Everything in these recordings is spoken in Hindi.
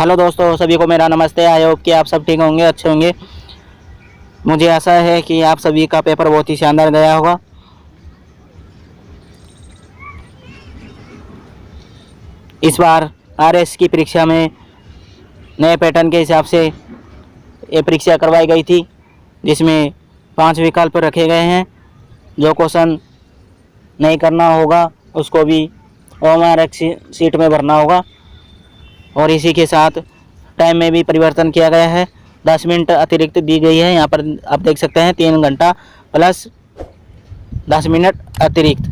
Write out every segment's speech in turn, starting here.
हेलो दोस्तों, सभी को मेरा नमस्ते। आई होप कि आप सब ठीक होंगे, अच्छे होंगे। मुझे आशा है कि आप सभी का पेपर बहुत ही शानदार गया होगा। इस बार आरएस की परीक्षा में नए पैटर्न के हिसाब से ये परीक्षा करवाई गई थी, जिसमें 5 विकल्प रखे गए हैं। जो क्वेश्चन नहीं करना होगा उसको भी ओएमआर शीट में भरना होगा। और इसी के साथ टाइम में भी परिवर्तन किया गया है। 10 मिनट अतिरिक्त दी गई है। यहाँ पर आप देख सकते हैं 3 घंटा प्लस 10 मिनट अतिरिक्त।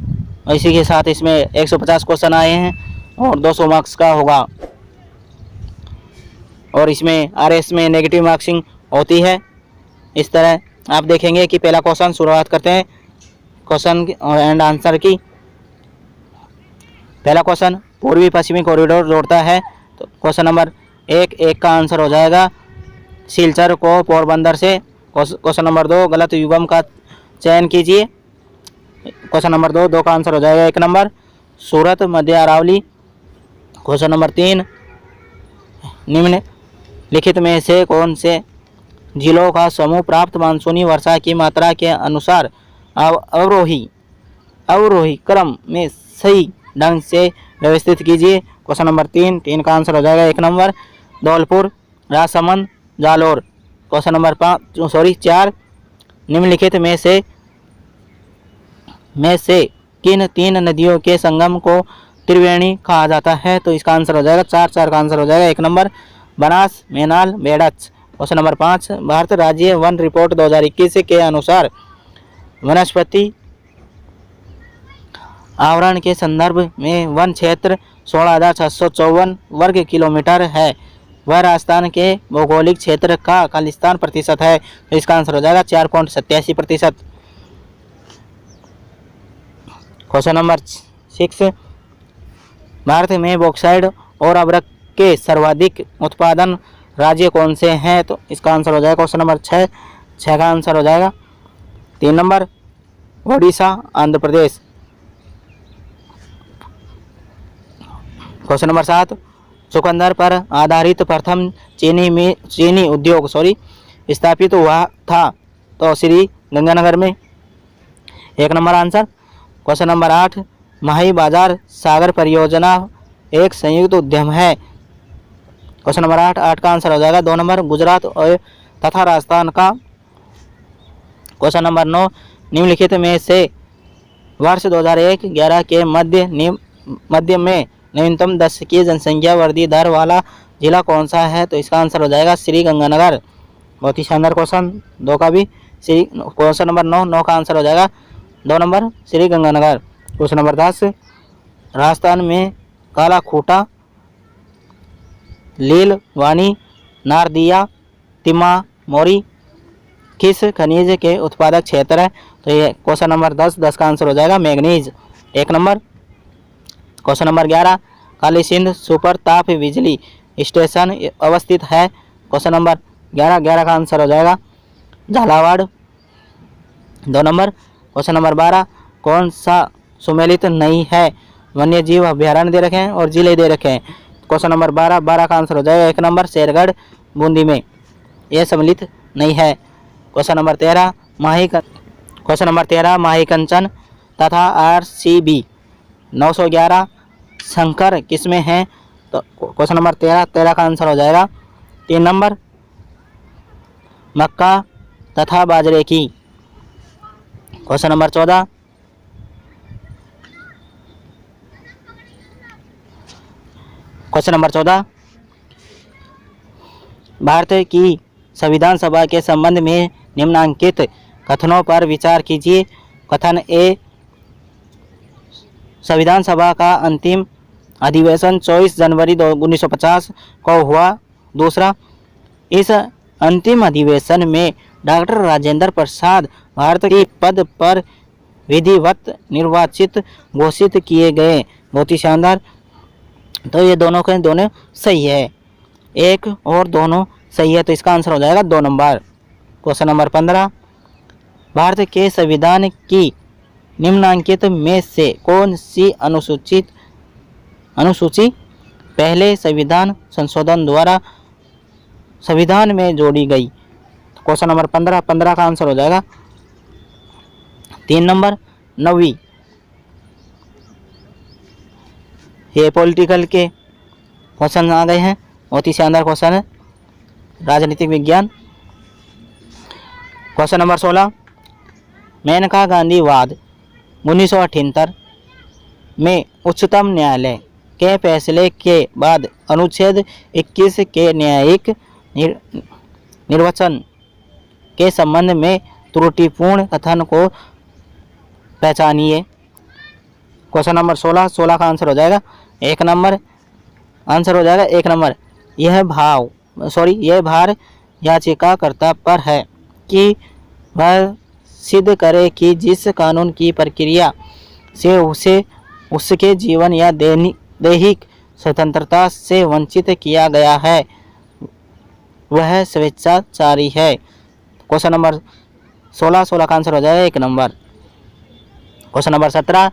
और इसी के साथ इसमें 150 क्वेश्चन आए हैं और 200 मार्क्स का होगा। और इसमें आरएस में नेगेटिव मार्क्सिंग होती है। इस तरह आप देखेंगे कि पहला क्वेश्चन, शुरुआत करते हैं क्वेश्चन एंड आंसर की। पहला क्वेश्चन, पूर्वी पश्चिमी कॉरिडोर जोड़ता है। तो क्वेश्चन नंबर 1 का आंसर हो जाएगा सिलचर को पोरबंदर से। क्वेश्चन नंबर 2, गलत युग्म का चयन कीजिए। क्वेश्चन नंबर 2 का आंसर हो जाएगा 1 नंबर सूरत मध्य अरावली। क्वेश्चन नंबर 3, निम्नलिखित में से कौन से जिलों का समूह प्राप्त मानसूनी वर्षा की मात्रा के अनुसार अवरोही क्रम में सही ढंग से व्यवस्थित कीजिए। क्वेश्चन नंबर 3 का आंसर हो जाएगा 1 number Dholpur Rajsamand Jalore. Question number 4, निम्नलिखित में से किन 3 नदियों के संगम को त्रिवेणी कहा जाता है। तो इसका आंसर हो जाएगा 4 का आंसर हो जाएगा 1 number Banas Menal Berach. Question number 5, Bharat राज्य वन रिपोर्ट 2021 के अनुसार वनस्पति आवरण के संदर्भ में वन क्षेत्र 16,654 वर्ग किलोमीटर है। वह राजस्थान के भौगोलिक क्षेत्र का खालिस्तान प्रतिशत है। तो इसका आंसर हो जाएगा 4.87%। क्वेश्चन नंबर 6, भारत में बॉक्साइट और अभ्रक के सर्वाधिक उत्पादन राज्य कौन से हैं। तो इसका आंसर हो जाएगा क्वेश्चन नंबर 6 का आंसर हो जाएगा 3 number Odisha Andhra Pradesh. Question number 7, चुकंदर पर आधारित प्रथम चीनी उद्योग स्थापित हुआ था। तो श्री गंगानगर में 1 नंबर आंसर। क्वेश्चन नंबर 8, माही बाजार सागर परियोजना एक संयुक्त उद्यम है। क्वेश्चन नंबर 8 का आंसर हो जाएगा 2 नंबर गुजरात और तथा राजस्थान का। क्वेश्चन नंबर 9, निम्नलिखित में से वर्ष 2001-11 के मध्य में न्यूनतम 10 की जनसंख्या वृद्धि दर वाला जिला कौन सा है। तो इसका आंसर हो जाएगा श्री गंगानगर। बहुत ही शानदार क्वेश्चन 2 का भी। क्वेश्चन नंबर 9 का आंसर हो जाएगा 2 number Shri Ganganagar. Question number 10, Rajasthan में काला खूटा लीलवानी नारदिया तिमा मोरी किस खनिज के उत्पादक क्षेत्र है। तो ये क्वेश्चन नंबर 10 का आंसर हो जाएगा manganese 1 number. Question number 11, Kali Sindh super ताप बिजली स्टेशन अवस्थित है। क्वेश्चन नंबर 11 का आंसर हो जाएगा झालावाड़ 2 नंबर। क्वेश्चन नंबर 12, कौन सा सुमेलित नहीं है। वन्य जीव अभ्यारण्य दे रखे हैं और जिले दे रखे हैं। क्वेश्चन नंबर 12 का आंसर हो जाएगा 1 नंबर शेरगढ़ बूंदी में, यह सम्मिलित नहीं है। क्वेश्चन नंबर 13, माहीकंचन तथा RCB 911 शंकर किसमें हैं। तो क्वेश्चन नंबर 13 का आंसर हो जाएगा 3 नंबर मक्का तथा बाजरे की। क्वेश्चन नंबर 14, भारत की संविधान सभा के संबंध में निम्नलिखित कथनों पर विचार कीजिए। कथन ए, संविधान सभा का अंतिम अधिवेशन 24 जनवरी 1950 को हुआ। दूसरा, इस अंतिम अधिवेशन में डॉक्टर राजेंद्र प्रसाद भारत के पद पर विधिवत निर्वाचित घोषित किए गए। बहुत ही शानदार। तो ये दोनों के दोनों सही है, 1 और दोनों सही है। तो इसका आंसर हो जाएगा 2 नंबर। क्वेश्चन नंबर 15, भारत के संविधान की निम्नलिखित में से कौन सी अनुसूची पहले संविधान संशोधन द्वारा संविधान में जोड़ी गई? क्वेश्चन नंबर 15 का आंसर हो जाएगा 3 नंबर 9वीं। ये पॉलिटिकल के क्वेश्चन आ गए हैं, बहुत ही शानदार क्वेश्चन है, राजनीतिक विज्ञान। क्वेश्चन नंबर 16, मेनका गांधीवाद 1978 में उच्चतम न्यायालय के फैसले के बाद अनुच्छेद 21 के न्यायिक निर्वचन के संबंध में त्रुटिपूर्ण कथन को पहचानिए। क्वेश्चन नंबर 16 का आंसर हो जाएगा 1 नंबर। आंसर हो जाएगा 1 नंबर। यह भार याचिकाकर्ता पर है कि वह सिद्ध करे कि जिस कानून की प्रक्रिया से उसे उसके जीवन या दैहिक स्वतंत्रता से वंचित किया गया है वह स्वेच्छाचारी है। क्वेश्चन नंबर 16 का आंसर हो जाएगा 1 नंबर। क्वेश्चन नंबर 17,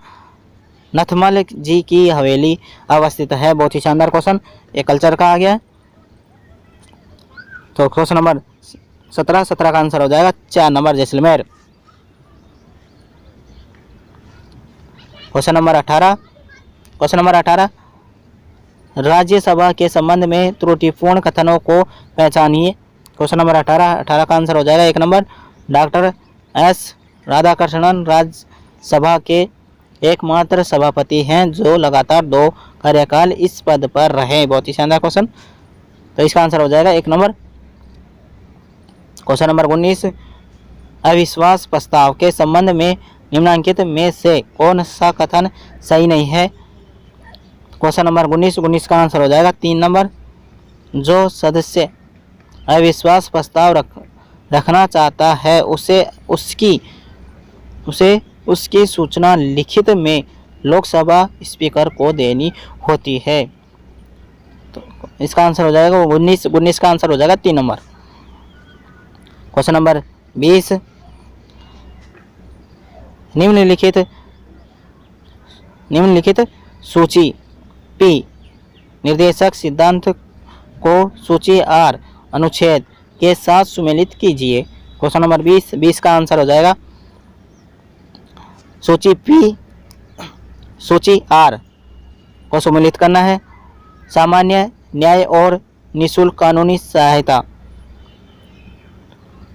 नथमल जी की हवेली अवस्थित है? बहुत ही शानदार क्वेश्चन, ये कल्चर का आ गया है। तो क्वेश्चन नंबर 17 का आंसर हो जाएगा 4 number, Jaisalmer. Question number 18, Rajya Sabha के संबंध में त्रुटिपूर्ण कथनों को पहचानिए। क्वेश्चन नंबर 18 का आंसर हो जाएगा 1 number. Doctor S Radhakrishnan Rajya Sabha के एकमात्र सभापति हैं जो लगातार 2 कार्यकाल इस पद पर रहे। बहुत ही शानदार क्वेश्चन, तो इसका आंसर हो जाएगा 1 नंबर। क्वेश्चन नंबर 19, अविश्वास प्रस्ताव के संबंध में निम्नलिखित में से कौन सा कथन सही नहीं है? क्वेश्चन नंबर 19 का आंसर हो जाएगा 3 नंबर। जो सदस्य अविश्वास प्रस्ताव रखना चाहता है उसे उसकी सूचना लिखित में लोकसभा स्पीकर को देनी होती है। तो इसका आंसर हो जाएगा 19 का आंसर हो जाएगा 3 नंबर। क्वेश्चन नंबर 20, निम्नलिखित सूची P निर्देशक सिद्धांत को सूची R अनुच्छेद के साथ सुमेलित कीजिए। क्वेश्चन नंबर 20 का आंसर हो जाएगा सूची R को सुमेलित करना है। सामान्य न्याय और निःशुल्क कानूनी सहायता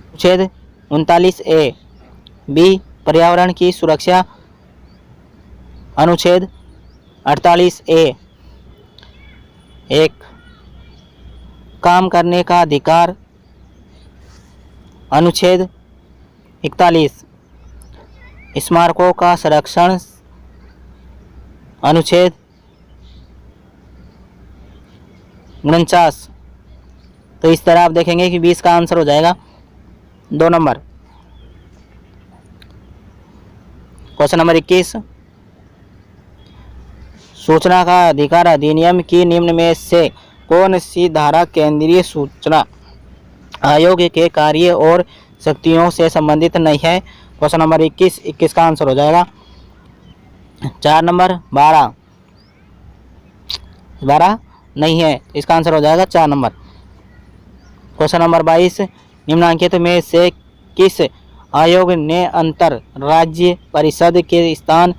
अनुच्छेद 39A। B पर्यावरण की सुरक्षा अनुच्छेद 48A। 1 काम करने का अधिकार अनुच्छेद 41। स्मारकों का संरक्षण अनुच्छेद 49। तो इस तरह आप देखेंगे कि 20 का आंसर हो जाएगा 2 नंबर। क्वेश्चन नंबर 21, सूचना का अधिकार अधिनियम की निम्न में से कौन सी धारा केंद्रीय सूचना आयोग के कार्य और शक्तियों से संबंधित नहीं है? क्वेश्चन नंबर 21 का आंसर हो जाएगा 4 नंबर। 12 नहीं है, इसका आंसर हो जाएगा 4 नंबर। क्वेश्चन नंबर 22, निम्नलिखित में से किस आयोग ने अंतर राज्य परिषद के स्थान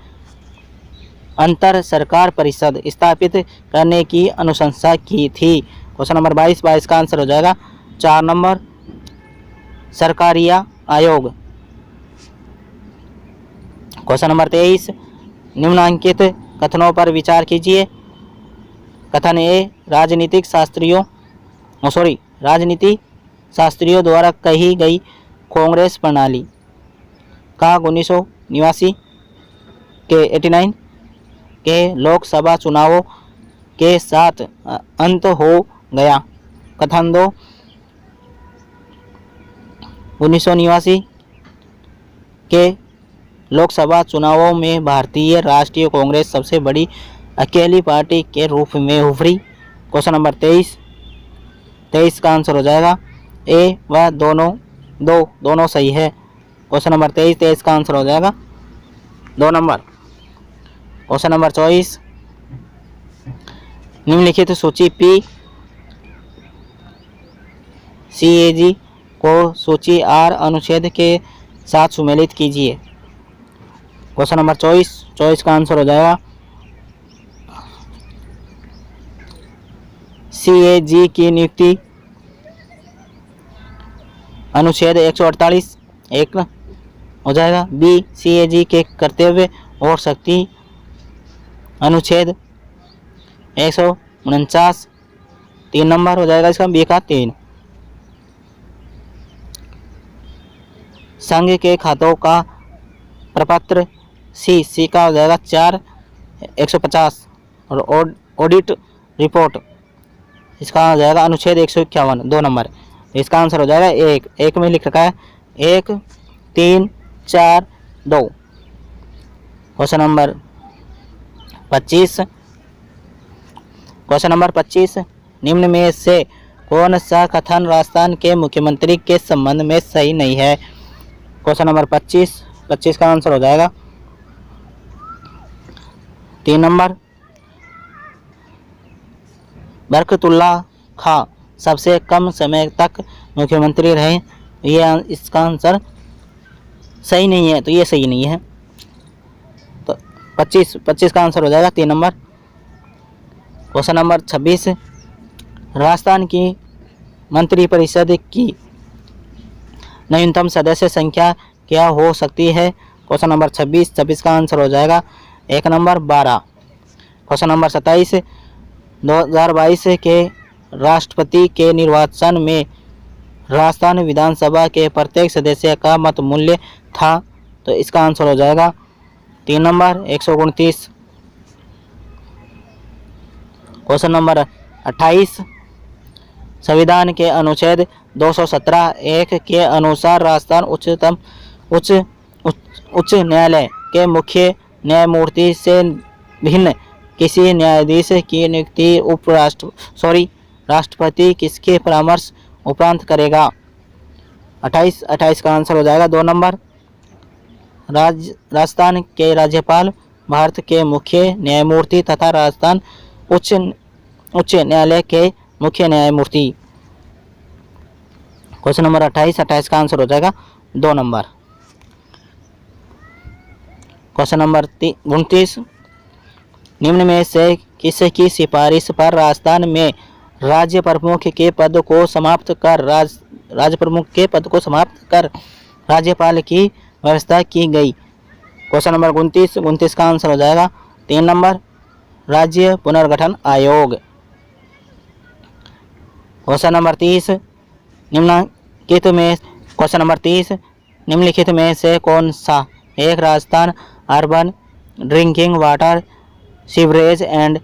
अंतर सरकार परिषद स्थापित करने की अनुशंसा की थी? क्वेश्चन नंबर 22 का आंसर हो जाएगा 4 नंबर, सरकारिया आयोग। क्वेश्चन नंबर 23, निम्नलिखित कथनों पर विचार कीजिए। कथन ए राजनीति शास्त्रियों द्वारा कही गई कांग्रेस प्रणाली का 1989 के 89 के लोकसभा चुनावों के साथ अंत हो गया। कथन 2 1989 के लोकसभा चुनावों में भारतीय राष्ट्रीय कांग्रेस सबसे बड़ी अकेली पार्टी के रूप में उभरी। क्वेश्चन नंबर 23 का आंसर हो जाएगा ए व दोनों सही है। क्वेश्चन नंबर 23 का आंसर हो जाएगा 2 नंबर। क्वेश्चन नंबर 24, निम्नलिखित सूची PCAG को सूची R अनुच्छेद के साथ सुमेलित कीजिए। क्वेश्चन नंबर 24 का आंसर हो जाएगा CAG की नियुक्ति अनुच्छेद 148 एक हो जाएगा। B CAG के कर्तव्य और शक्ति अनुच्छेद 149 3 नंबर हो जाएगा इसका, B का 3। संघ के खातों का प्रपत्र C का हो जाएगा 4 150 और ऑडिट रिपोर्ट इसका हो जाएगा अनुच्छेद 151 2 नंबर। इसका आंसर हो जाएगा एक में लिख रखा है 1 3 4 2। क्वेश्चन नंबर 25 निम्न में से कौन सा कथन राजस्थान के मुख्यमंत्री के संबंध में सही नहीं है। क्वेश्चन नंबर 25 का आंसर हो जाएगा 3 नंबर। बरकतुल्ला खां सबसे कम समय तक मुख्यमंत्री रहे, ये इसका आंसर सही नहीं है, तो ये सही नहीं है। तो 25 का आंसर हो जाएगा 3 नंबर। क्वेश्चन नंबर 26 राजस्थान की मंत्रिपरिषद की न्यूनतम सदस्य संख्या क्या हो सकती है। क्वेश्चन नंबर 26 का आंसर हो जाएगा 1 नंबर 12। क्वेश्चन नंबर 27 2022 के राष्ट्रपति के निर्वाचन में राजस्थान विधानसभा के प्रत्येक सदस्य का मत मूल्य था, तो इसका आंसर हो जाएगा 3 नंबर 129। क्वेश्चन नंबर 28 संविधान के अनुच्छेद 217(1) के अनुसार राजस्थान उच्च न्यायालय के मुख्य न्यायमूर्ति से भिन्न किसी न्यायाधीश की नियुक्ति राष्ट्रपति किसके परामर्श उपरांत करेगा। 28 का आंसर हो जाएगा 2 नंबर। राजस्थान के राज्यपाल भारत के मुख्य न्यायमूर्ति तथा राजस्थान उच्च न्यायालय के मुख्य न्यायमूर्ति। क्वेश्चन नंबर 28 का आंसर हो जाएगा 2 नंबर। क्वेश्चन नंबर 29 निम्न में से किसकी सिफारिश पर राजस्थान में राज्य प्रमुख के पद को समाप्त कर राज्यपाल की व्यवस्था की गई। क्वेश्चन नंबर 29 का आंसर हो जाएगा 3 नंबर राज्य पुनर्गठन आयोग। क्वेश्चन नंबर 30 निम्नलिखित में से कौन सा एक Rajasthan urban drinking water sewerage and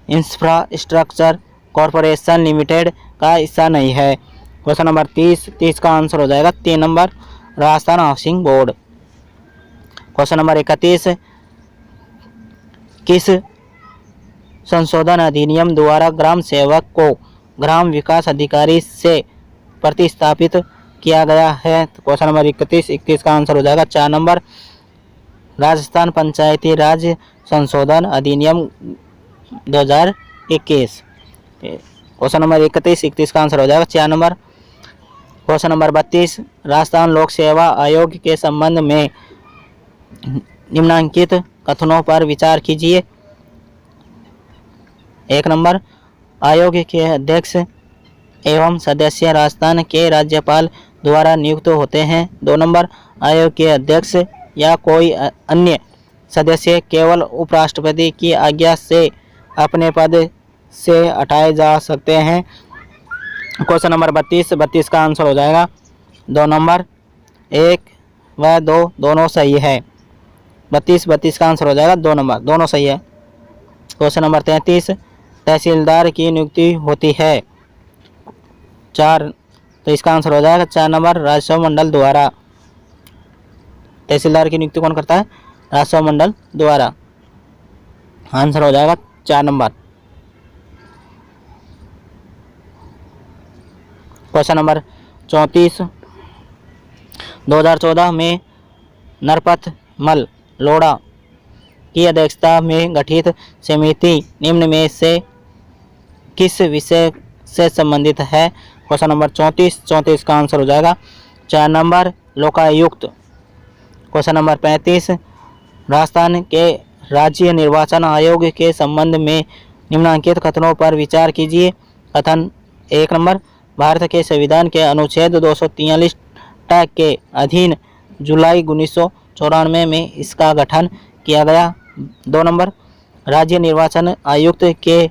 infrastructure corporation limited का हिस्सा नहीं है। क्वेश्चन नंबर 30 का आंसर हो जाएगा 3 number Rajasthan housing board. Question number 31 किस संशोधन अधिनियम द्वारा ग्राम सेवक को ग्राम विकास अधिकारी से प्रतिस्थापित किया गया है। तो क्वेश्चन नंबर 31 का आंसर हो जाएगा 4 नंबर राजस्थान पंचायती राज संशोधन अधिनियम 2021। क्वेश्चन नंबर 31 का आंसर हो जाएगा 4 नंबर। क्वेश्चन नंबर 32 राजस्थान लोक सेवा आयोग के संबंध में निम्नलिखित कथनों पर विचार कीजिए। 1 नंबर आयोग के अध्यक्ष एवं सदस्य राजस्थान के राज्यपाल द्वारा नियुक्त होते हैं। 2 नंबर आयोग के अध्यक्ष या कोई अन्य सदस्य केवल उपराष्ट्रपति की आज्ञा से अपने पद से हटाए जा सकते हैं। क्वेश्चन नंबर 32 का आंसर हो जाएगा 2 नंबर 1 व 2 दोनों सही है। 32 का आंसर हो जाएगा 2 नंबर दोनों सही है। क्वेश्चन नंबर 33 तहसीलदार की नियुक्ति होती है 4, तो इसका आंसर हो जाएगा 4 नंबर राजस्व मंडल द्वारा। तहसीलदार की नियुक्ति कौन करता है? राजस्व मंडल द्वारा। आंसर हो जाएगा 4 नंबर। क्वेश्चन नंबर 34 2014 में नरपत मल लोढ़ा की अध्यक्षता में गठित समिति निम्न में से किस विषय से संबंधित है? क्वेश्चन नंबर 34 का आंसर हो जाएगा 4 number Lokayukta. Question number 35 Rajasthan के राज्य निर्वाचन आयोग के संबंध में निम्नलिखित कथनों पर विचार कीजिए। कथन 1 नंबर भारत के संविधान के अनुच्छेद 243 के अधीन जुलाई 1994 में इसका गठन किया गया। 2 नंबर राज्य निर्वाचन आयुक्त के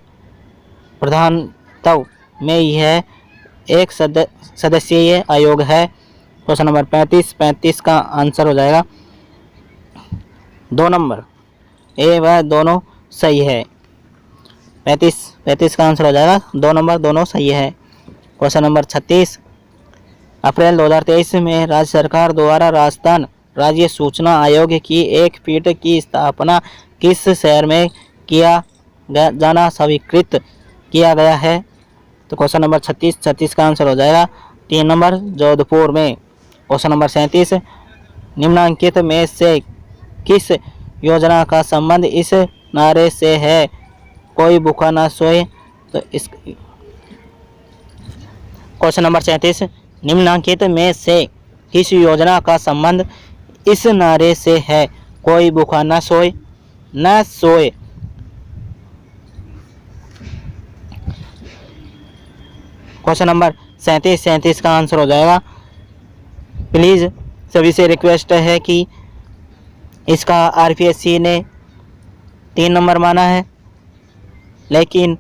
प्रधानत्व में यह एक सदस्यीय आयोग है। क्वेश्चन नंबर 35 का आंसर हो जाएगा 2 नंबर ए व दोनों सही है। 35 का आंसर हो जाएगा 2 नंबर दोनों सही है। क्वेश्चन नंबर 36 अप्रैल 2023 में राज्य सरकार द्वारा राजस्थान राज्य सूचना आयोग की एक पीठ की स्थापना किस शहर में किया जाना स्वीकृत किया गया है? तो क्वेश्चन नंबर 36 का आंसर हो जाएगा 3 नंबर जोधपुर में। क्वेश्चन नंबर 37 निम्नलिखित में से किस योजना का संबंध इस नारे से है? कोई भूखा ना सोए। तो इस क्वेश्चन नंबर 37 निम्नलिखित में से किस योजना का संबंध इस नारे से है? कोई भूखा ना सोए न सोए। क्वेश्चन नंबर 37 का आंसर हो जाएगा प्लीज़ सभी से रिक्वेस्ट है कि इसका आरपीएससी ने 3 नंबर माना है, लेकिन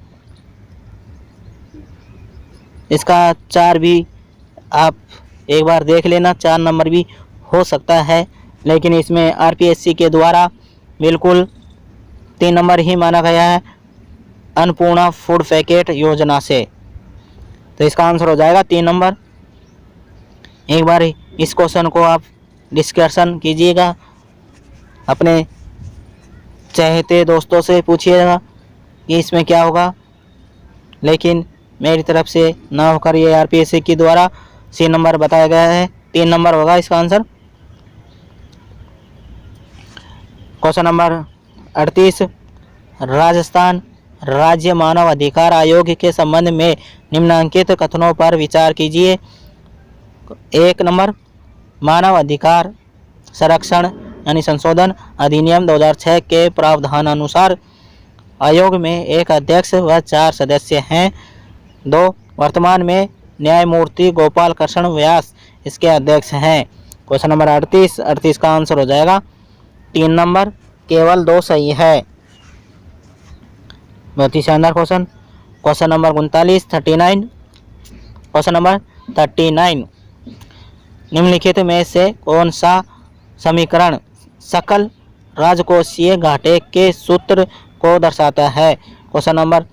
इसका 4 भी आप एक बार देख लेना, 4 नंबर भी हो सकता है, लेकिन इसमें आरपीएससी के द्वारा बिल्कुल 3 नंबर ही माना गया है अन्नपूर्णा फूड पैकेट योजना से। तो इसका आंसर हो जाएगा 3 नंबर। एक बार इस क्वेश्चन को आप डिस्कशन कीजिएगा, अपने चाहते दोस्तों से पूछिएगा कि इसमें क्या होगा, लेकिन मेरी तरफ से ना होकर ये आरपीएससी के द्वारा सी नंबर बताया गया है, 3 नंबर होगा इसका आंसर। क्वेश्चन नंबर 38 राजस्थान राज्य मानव अधिकार आयोग के संबंध में निम्नलिखित कथनों पर विचार कीजिए। 1 नंबर मानव अधिकार संरक्षण यानी संशोधन अधिनियम 2006 के प्रावधान अनुसार आयोग में एक अध्यक्ष व 4 सदस्य हैं। 2 वर्तमान में न्यायमूर्ति गोपाल कृष्ण व्यास इसके अध्यक्ष हैं। क्वेश्चन नंबर 38 का आंसर हो जाएगा 3 नंबर, केवल 2 सही है। बहुत ही शानदार question. Question number 39 question number 39 निम्नलिखित में से कौन सा समीकरण सकल राजकोषीय घाटे के सूत्र को दर्शाता है? क्वेश्चन नंबर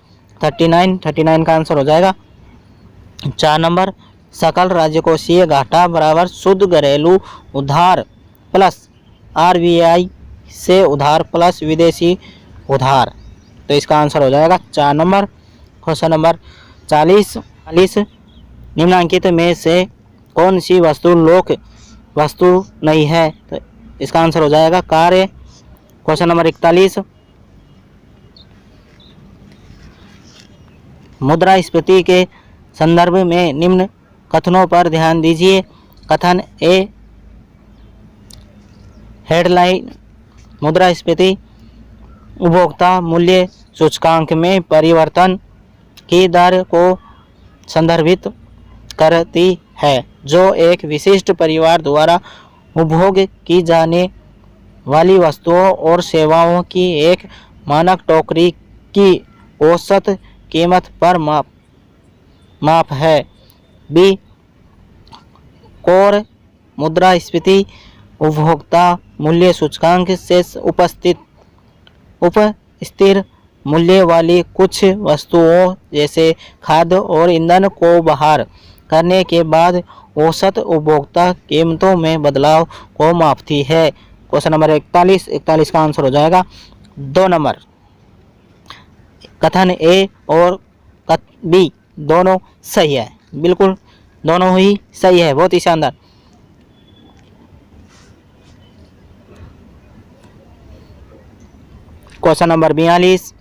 39 का आंसर हो जाएगा 4 नंबर सकल राजकोषीय घाटा बराबर शुद्ध घरेलू उधार प्लस आरबीआई से उधार प्लस विदेशी उधार। तो इसका आंसर हो जाएगा 4 नंबर। क्वेश्चन नंबर 40 निम्नलिखित में से कौन सी वस्तु लोक वस्तु नहीं है? तो इसका आंसर हो जाएगा कार्य। क्वेश्चन नंबर 41 मुद्रास्फीति के संदर्भ में निम्न कथनों पर ध्यान दीजिए। कथन ए हेडलाइन मुद्रास्फीति उपभोक्ता मूल्य सूचकांक में परिवर्तन की दर को संदर्भित करती है जो एक विशिष्ट परिवार द्वारा उपभोग की जाने वाली वस्तुओं और सेवाओं की एक मानक टोकरी की औसत कीमत पर माप है। बी कोर मुद्रास्फीति उपभोक्ता मूल्य सूचकांक से उपस्थिर मूल्य वाली कुछ वस्तुओं जैसे खाद्य और ईंधन को बाहर करने के बाद औसत उपभोक्ता कीमतों में बदलाव को मापती है। क्वेश्चन नंबर 41 का आंसर हो जाएगा 2 नंबर। कथन ए और बी दोनों सही है, बिल्कुल दोनों ही सही है, बहुत ही शानदार। क्वेश्चन नंबर 42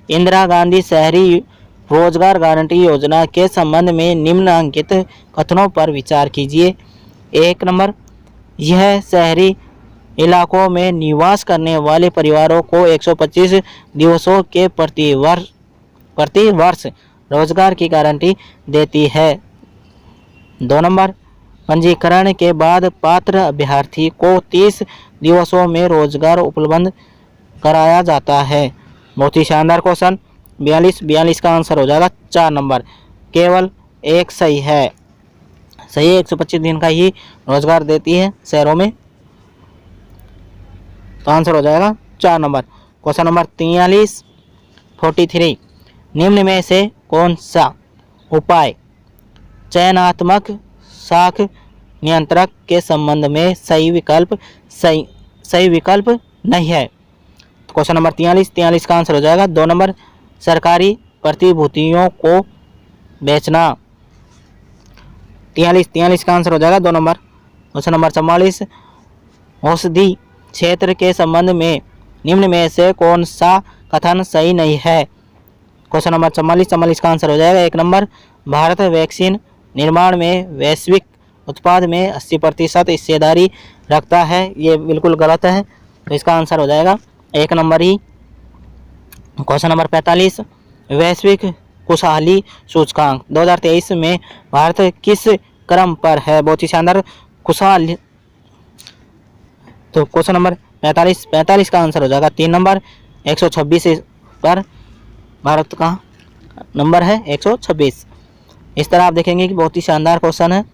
इंदिरा गांधी शहरी रोजगार गारंटी योजना के संबंध में निम्नलिखित कथनों पर विचार कीजिए। 1 नंबर, यह शहरी इलाकों में निवास करने वाले परिवारों को 125 दिवसों के प्रति वर्ष रोजगार की गारंटी देती है। 2 नंबर, पंजीकरण के बाद पात्र अभ्यर्थी को 30 दिवसों में रोजगार उपलब्ध कराया जाता है। बहुत ही शानदार क्वेश्चन। 42 का आंसर हो जाएगा 4 नंबर। केवल एक सही है, सही 125 दिन का ही रोजगार देती है शहरों में, तो आंसर हो जाएगा 4 नंबर। क्वेश्चन नंबर 43 निम्न में से कौन सा उपाय चयनात्मक शाख नियंत्रक के संबंध में सही विकल्प नहीं है। क्वेश्चन नंबर 43 का आंसर हो जाएगा 2 नंबर, सरकारी प्रतिभूतियों को बेचना। 43 का आंसर हो जाएगा 2 नंबर। क्वेश्चन नंबर 44, औषधि क्षेत्र के संबंध में निम्न में से कौन सा कथन सही नहीं है। क्वेश्चन नंबर 44 का आंसर हो जाएगा 1 नंबर, भारत वैक्सीन निर्माण में वैश्विक उत्पाद में 80% हिस्सेदारी रखता है। ये बिल्कुल गलत है, तो इसका आंसर हो जाएगा 1 नंबर ही। क्वेश्चन नंबर 45, वैश्विक खुशहाली सूचकांक 2023 में भारत किस क्रम पर है। बहुत ही शानदार खुशहाली। तो क्वेश्चन नंबर 45 का आंसर हो जाएगा 3 नंबर, 126 पर भारत का नंबर है 126। इस तरह आप देखेंगे कि बहुत ही शानदार क्वेश्चन है,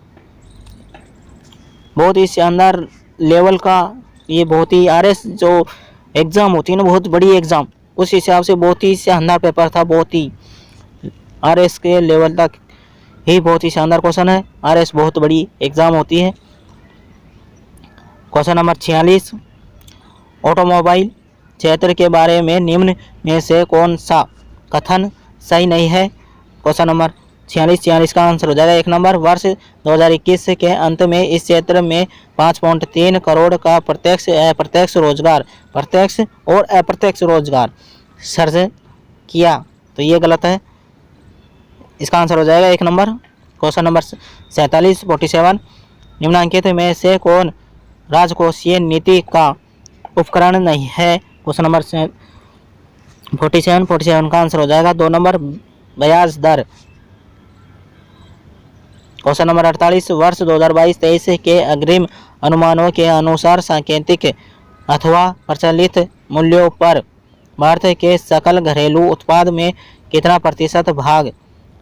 बहुत ही शानदार लेवल का। ये बहुत ही आरएस जो एग्ज़ाम होती है ना, बहुत बड़ी एग्ज़ाम, उस हिसाब से बहुत ही शानदार पेपर था। बहुत ही आरएस के लेवल तक ही बहुत ही शानदार क्वेश्चन है। आरएस बहुत बड़ी एग्ज़ाम होती है। क्वेश्चन नंबर 46, ऑटोमोबाइल क्षेत्र के बारे में निम्न में से कौन सा कथन सही नहीं है। क्वेश्चन नंबर 46 का आंसर हो जाएगा 1 नंबर, वर्ष 2021 के अंत में इस क्षेत्र में 5.3 करोड़ का प्रत्यक्ष और अप्रत्यक्ष रोजगार सर्जन किया। तो ये गलत है, इसका आंसर हो जाएगा 1 नंबर। क्वेश्चन नंबर 47 निम्नलिखित में से कौन राजकोषीय नीति का उपकरण नहीं है। क्वेश्चन नंबर 47 का आंसर हो जाएगा 2 नंबर, ब्याज दर। क्वेश्चन नंबर 48, वर्ष 2022-23 के अग्रिम अनुमानों के अनुसार सांकेतिक अथवा प्रचलित मूल्यों पर भारत के सकल घरेलू उत्पाद में कितना प्रतिशत भाग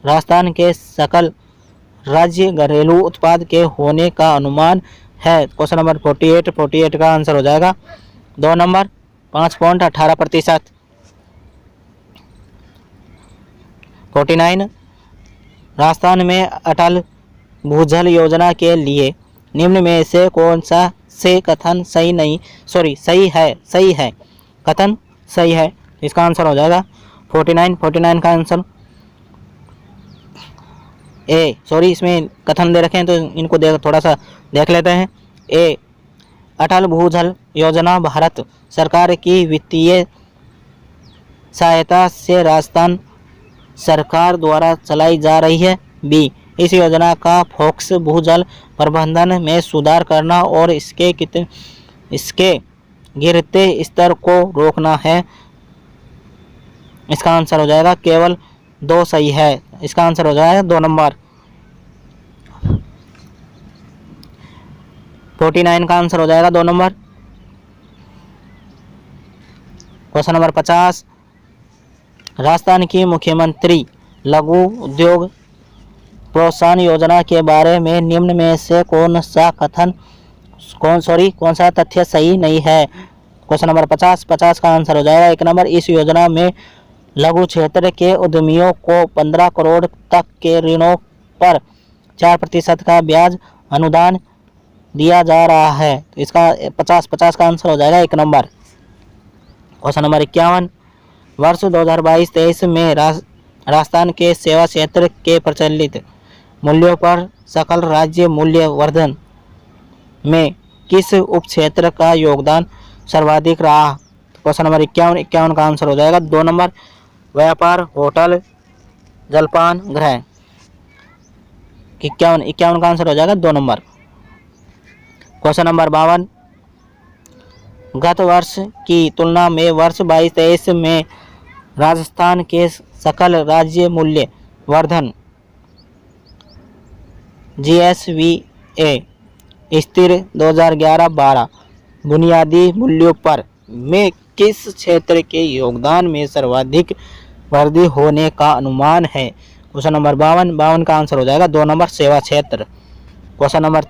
राजस्थान के सकल राज्य घरेलू उत्पाद के होने का अनुमान है। क्वेश्चन नंबर 48 का आंसर हो जाएगा 2 नंबर, 5.18%। 49, राजस्थान में अटल भूजल योजना के लिए निम्न में से कौन सा कथन सही है। कथन सही है, इसका आंसर हो जाएगा 49 का आंसर इसमें कथन दे रखे हैं तो इनको थोड़ा सा देख लेते हैं। ए, अटल भूजल योजना भारत सरकार की वित्तीय सहायता से राजस्थान सरकार द्वारा चलाई जा रही है। बी, इस योजना का फोकस भूजल प्रबंधन में सुधार करना और इसके गिरते स्तर को रोकना है। इसका आंसर हो जाएगा केवल 2 सही है, इसका आंसर हो जाएगा 2 नंबर। 49 का आंसर हो जाएगा 2 नंबर। क्वेश्चन नंबर 50, राजस्थान की मुख्यमंत्री लघु उद्योग प्रोत्साहन योजना के बारे में निम्न में से कौन सा तथ्य सही नहीं है। क्वेश्चन नंबर 50 का आंसर हो जाएगा 1 नंबर, इस योजना में लघु क्षेत्र के उद्यमियों को 15 करोड़ तक के ऋणों पर 4% का ब्याज अनुदान दिया जा रहा है। तो इसका 50 का आंसर हो जाएगा 1 नंबर। क्वेश्चन नंबर 51, वर्ष 2022-23 में राजस्थान के सेवा क्षेत्र के प्रचलित मूल्यों पर सकल राज्य मूल्य वर्धन में किस उप क्षेत्र का योगदान सर्वाधिक रहा। क्वेश्चन नंबर 51 का आंसर हो जाएगा 2 नंबर, व्यापार, होटल, जलपान गृह। 51 का आंसर हो जाएगा 2 नंबर। क्वेश्चन नंबर 52, गत वर्ष की तुलना में वर्ष 22-23 में राजस्थान के सकल राज्य मूल्य वर्धन GSVA स्थिर 2011-12 बुनियादी मूल्यों पर में किस क्षेत्र के योगदान में सर्वाधिक वृद्धि होने का अनुमान है? क्वेश्चन नंबर 52 का आंसर हो जाएगा 2 नंबर, सेवा क्षेत्र। क्वेश्चन नंबर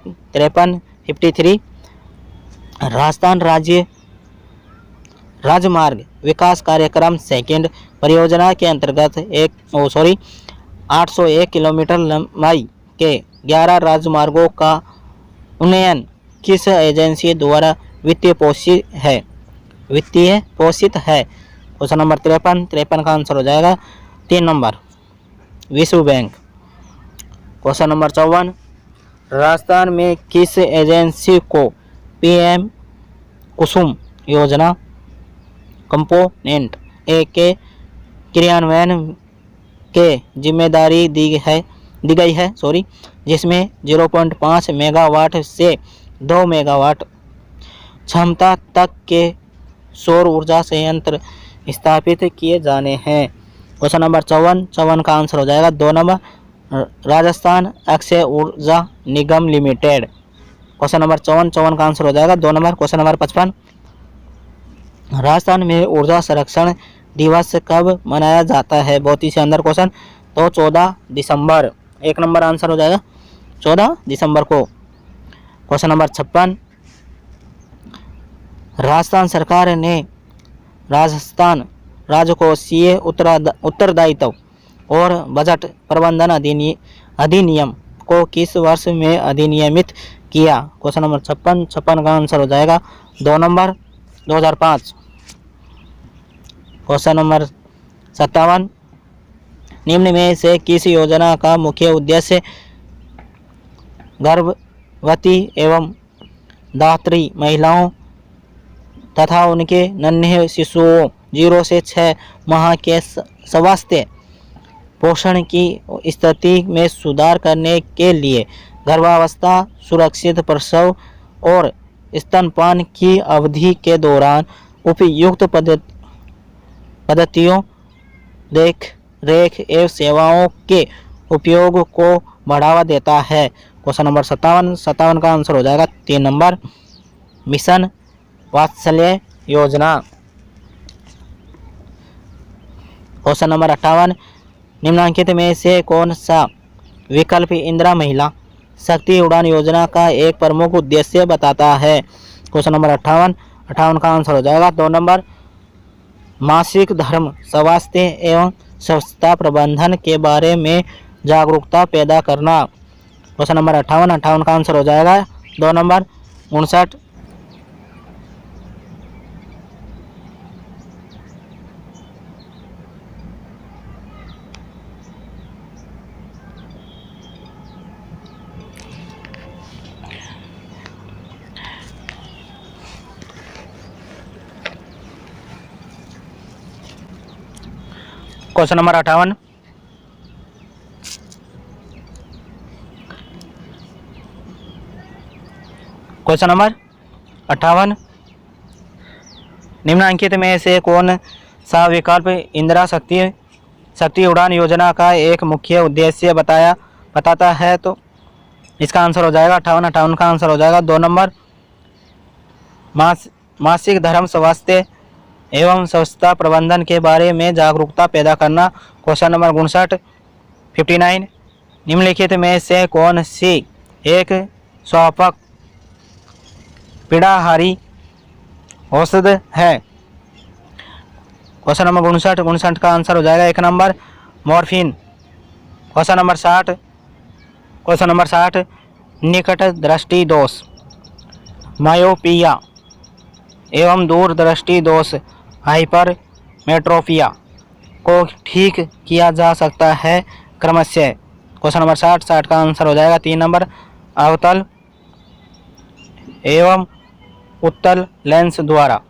53 राजस्थान राज्य राजमार्ग विकास कार्यक्रम सेकंड परियोजना के अंतर्गत 801 किलोमीटर लंबाई के 11 राजमार्गों का उन्नयन किस एजेंसी द्वारा वित्तीय पोषित है? क्वेश्चन नंबर 53 का आंसर हो जाएगा 3 नंबर, विश्व बैंक। क्वेश्चन नंबर 54 राजस्थान में किस एजेंसी को PM कुसुम योजना कंपोनेंट ए के क्रियान्वयन के जिम्मेदारी दी गई है जिसमें 0.5 मेगावाट से 2 मेगावाट क्षमता तक के सौर ऊर्जा संयंत्र स्थापित किए जाने हैं। क्वेश्चन नंबर 54 का आंसर हो जाएगा 2 नंबर, राजस्थान अक्षय ऊर्जा निगम लिमिटेड। क्वेश्चन नंबर 54 का आंसर हो जाएगा 2 नंबर। क्वेश्चन नंबर 55 राजस्थान में ऊर्जा संरक्षण दिवस कब मनाया जाता है? बहुत ही शानदार क्वेश्चन, तो 14 दिसंबर। 1 नंबर आंसर हो जाएगा 14 दिसंबर को। क्वेश्चन नंबर 56 राजस्थान सरकार ने राजस्थान राजकोषीय उत्तरदायित्व और बजट प्रबंधन अधिनियम को किस वर्ष में अधिनियमित किया? क्वेश्चन नंबर 56 का आंसर हो जाएगा 2 नंबर, 2005। क्वेश्चन नंबर 57 निम्न में से किस योजना का मुख्य उद्देश्य गर्भवती एवं दात्री महिलाओं तथा उनके नन्हे शिशुओं 0 से 6 माह के स्वास्थ्य पोषण की स्थिति में सुधार करने के लिए गर्भावस्था, सुरक्षित प्रसव और स्तनपान की अवधि के दौरान उपयुक्त पद्धतियों, देख रेख एवं सेवाओं के उपयोग को बढ़ावा देता है? क्वेश्चन नंबर 57 का आंसर हो जाएगा 3 नंबर, मिशन वात्सल्य योजना। क्वेश्चन नंबर 58 निम्नलिखित में से कौन सा विकल्प इंदिरा महिला शक्ति उड़ान योजना का एक प्रमुख उद्देश्य बताता है? क्वेश्चन नंबर 58 का आंसर हो जाएगा 2 नंबर, मासिक धर्म स्वास्थ्य एवं स्वच्छता प्रबंधन के बारे में जागरूकता पैदा करना। क्वेश्चन नंबर 58 का आंसर हो जाएगा 2 number, 59। Question number 58 question number 58 निम्नलिखित में से कौन सा विकल्प इंदिरा शक्ति उड़ान योजना का एक मुख्य उद्देश्य बताता है? तो इसका आंसर हो जाएगा 58 का आंसर हो जाएगा 2 नंबर, मासिक धर्म स्वास्थ्य एवं स्वच्छता प्रबंधन के बारे में जागरूकता पैदा करना। क्वेश्चन नंबर 59 निम्नलिखित में से कौन सी एक स्वापक पीड़ाहारी औषध है? क्वेश्चन नंबर 59 का आंसर हो जाएगा 1 नंबर, मॉर्फिन। क्वेश्चन नंबर 60 निकट दृष्टि दोष, मायोपिया एवं दूर दृष्टि दोष, हाइपरमेट्रोपिया को ठीक किया जा सकता है क्रमशः? क्वेश्चन नंबर 60 का आंसर हो जाएगा 3 नंबर, अवतल एवं उत्तल लेंस द्वारा।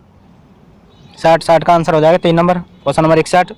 60 का आंसर हो जाएगा 3 नंबर। Question number 61